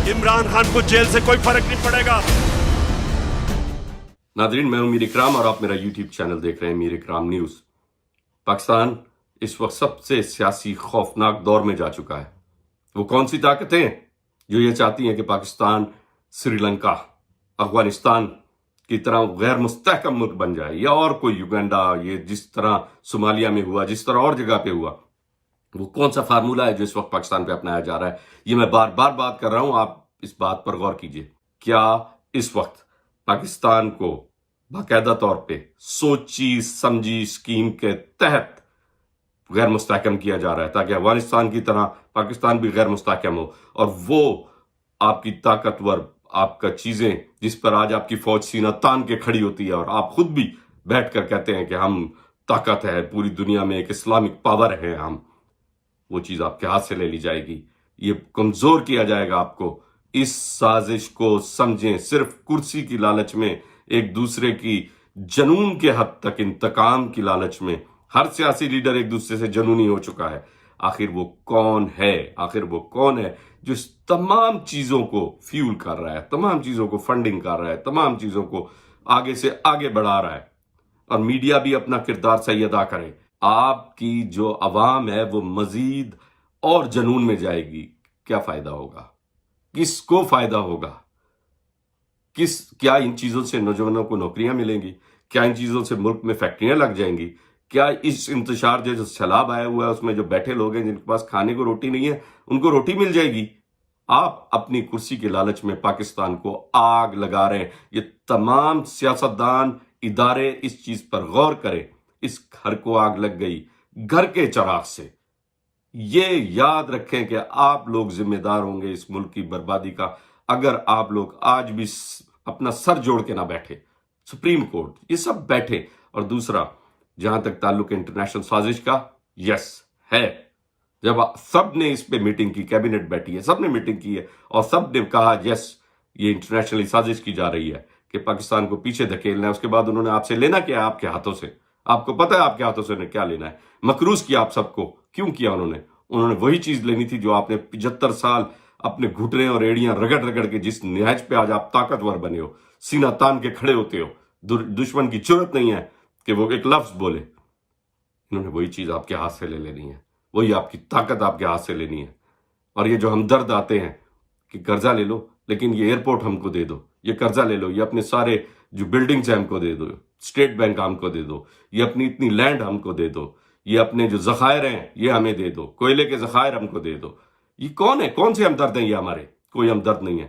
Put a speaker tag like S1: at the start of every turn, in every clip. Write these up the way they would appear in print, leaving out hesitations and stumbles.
S1: इमरान खान को जेल से कोई फर्क नहीं पड़ेगा।
S2: नादरीन, मैं हूं मीर इकराम और आप मेरा यूट्यूब चैनल देख रहे हैं मीर इकराम न्यूज। पाकिस्तान इस वक्त सबसे सियासी खौफनाक दौर में जा चुका है। वो कौन सी ताकतें जो ये चाहती हैं कि पाकिस्तान श्रीलंका, अफगानिस्तान की तरह गैर मुस्तहकम मुल्क बन जाए, या और कोई युगांडा, ये जिस तरह सोमालिया में हुआ, जिस तरह और जगह पे हुआ, वो कौन सा फार्मूला है जो इस वक्त पाकिस्तान पे अपनाया जा रहा है। ये मैं बार बार बात कर रहा हूं, आप इस बात पर गौर कीजिए। क्या इस वक्त पाकिस्तान को बाकायदा तौर पे सोची समझी स्कीम के तहत गैर मुस्तहकम किया जा रहा है ताकि अफगानिस्तान की तरह पाकिस्तान भी गैर मुस्तहकम हो, और वो आपकी ताकतवर आपका चीजें जिस पर आज आपकी फौज सीना तान के खड़ी होती है और आप खुद भी बैठकर कहते हैं कि हम ताकत है, पूरी दुनिया में एक इस्लामिक पावर है हम, वो चीज आपके हाथ से ले ली जाएगी। ये कमजोर किया जाएगा आपको। इस साजिश को समझें। सिर्फ कुर्सी की लालच में, एक दूसरे की जनून के हद तक इंतकाम की लालच में हर सियासी लीडर एक दूसरे से जनूनी हो चुका है। आखिर वो कौन है? आखिर वो कौन है जो इस तमाम चीजों को फ्यूल कर रहा है, तमाम चीजों को फंडिंग कर रहा है, तमाम चीजों को आगे से आगे बढ़ा रहा है? और मीडिया भी अपना किरदार सही अदा करे। आपकी जो अवाम है वो मजीद और जनून में जाएगी। क्या फायदा होगा? किसको फायदा होगा? क्या इन चीजों से नौजवानों को नौकरियां मिलेंगी? क्या इन चीजों से मुल्क में फैक्ट्रियां लग जाएंगी? क्या इस इंतशार जो सैलाब आया हुआ है उसमें जो बैठे लोग हैं जिनके पास खाने को रोटी नहीं है, उनको रोटी मिल जाएगी? आप अपनी कुर्सी के लालच में पाकिस्तान को आग लगा रहे हैं। ये तमाम सियासतदान, इदारे इस चीज पर गौर करें। इस घर को आग लग गई घर के चिराग से। ये याद रखें कि आप लोग जिम्मेदार होंगे इस मुल्क की बर्बादी का अगर आप लोग आज भी अपना सर जोड़ के ना बैठे। सुप्रीम कोर्ट, ये सब बैठे। और दूसरा, जहां तक ताल्लुक इंटरनेशनल साजिश का, यस है। जब सब ने इस पे मीटिंग की, कैबिनेट बैठी है, सब ने मीटिंग की है और सब ने कहा यस ये इंटरनेशनल साजिश की जा रही है कि पाकिस्तान को पीछे धकेलना है। उसके बाद उन्होंने आपसे लेना क्या है? आपके हाथों से। आपको पता है आपके हाथों से उन्हें क्या लेना है। मकरूज किया आप सबको। क्यों किया उन्होंने वही चीज लेनी थी जो आपने 75 साल अपने घुटने और एड़ियां रगड़ रगड़ के जिस निहज पे आज आप ताकतवर बने हो, सीना तान के खड़े होते हो, दुश्मन की जरूरत नहीं है कि वो एक लफ्ज बोले। इन्होंने वही चीज आपके हाथ से ले लेनी है, वही आपकी ताकत आपके हाथ से लेनी है। और ये जो हमदर्द आते हैं कि कर्जा ले लो, लेकिन ये एयरपोर्ट हमको दे दो, ये कर्जा ले लो, ये अपने सारे जो बिल्डिंग्स हैं हमको दे दो, स्टेट बैंक हमको दे दो, ये अपनी इतनी लैंड हमको दे दो, ये अपने जो जखायर हैं ये हमें दे दो, कोयले के जखायर हमको दे दो। ये कौन है? कौन से हमदर्द हैं ये हमारे? कोई हमदर्द नहीं है।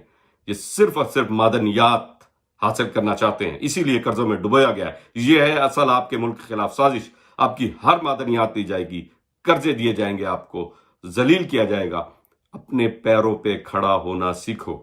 S2: ये सिर्फ और सिर्फ मादनियात हासिल करना चाहते हैं, इसीलिए कर्जों में डुबोया गया है। ये है असल आपके मुल्क के खिलाफ साजिश। आपकी हर मादनियात दी जाएगी, कर्जे दिए जाएंगे, आपको जलील किया जाएगा। अपने पैरों पे खड़ा होना सीखो।